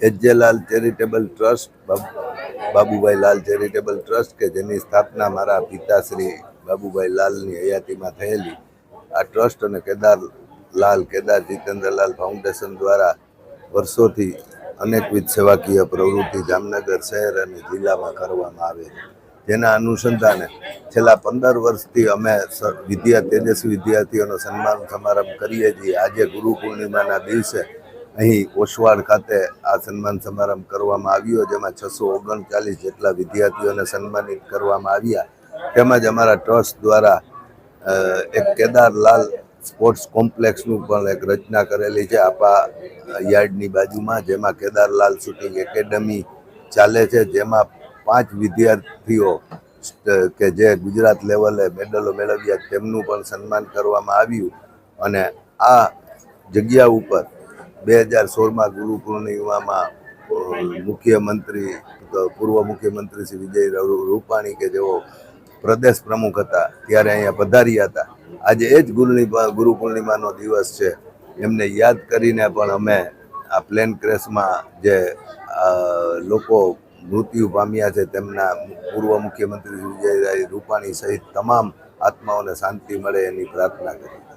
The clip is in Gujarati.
એચ.જે. લાલ ચેરિટેબલ ટ્રસ્ટ, બાબુભાઈ લાલ ચેરિટેબલ ટ્રસ્ટ કે જેની સ્થાપના મારા પિતાશ્રી બાબુભાઈ લાલની હયાતીમાં થયેલી, આ ટ્રસ્ટ અને કેદાર જીતેન્દ્રલાલ ફાઉન્ડેશન દ્વારા વર્ષોથી અનેકવિધ સેવાકીય પ્રવૃત્તિ જામનગર શહેર અને જિલ્લામાં કરવામાં આવે છે. જેના અનુસંધાને છેલ્લા 15 વર્ષથી અમે તેજસ્વી વિદ્યાર્થીઓનો સન્માન સમારંભ કરીએ છીએ. આજે ગુરુ પૂર્ણિમાના દિવસે અહીં ઓસવાડ ખાતે આ સન્માન સમારંભ કરવામાં આવ્યો, જેમાં 639 જેટલા વિદ્યાર્થીઓને સન્માનિત કરવામાં આવ્યા. તેમજ અમારા ટ્રસ્ટ દ્વારા એક કેદારલાલ સ્પોર્ટ્સ કોમ્પ્લેક્સનું પણ એક રચના કરેલી છે આપા યાર્ડની બાજુમાં, જેમાં કેદારલાલ શૂટિંગ એકેડમી ચાલે છે, જેમાં 5 વિદ્યાર્થીઓ કે જે ગુજરાત લેવલે મેડલો મેળવ્યા તેમનું પણ સન્માન કરવામાં આવ્યું. અને આ જગ્યા ઉપર 2016માં ગુરુ પૂર્ણિમામાં પૂર્વ મુખ્યમંત્રી શ્રી વિજય રૂપાણી કે જેઓ પ્રદેશ પ્રમુખ હતા ત્યારે અહીંયા પધાર્યા હતા. આજે એ જ ગુરુ પૂર્ણિમાનો દિવસ છે. એમને યાદ કરીને પણ અમે આ પ્લેન ક્રેશમાં જે લોકો મૃત્યુ પામ્યા છે તેમના પૂર્વ મુખ્યમંત્રી વિજય રૂપાણી સહિત તમામ આત્માઓને શાંતિ મળે એની પ્રાર્થના કરી.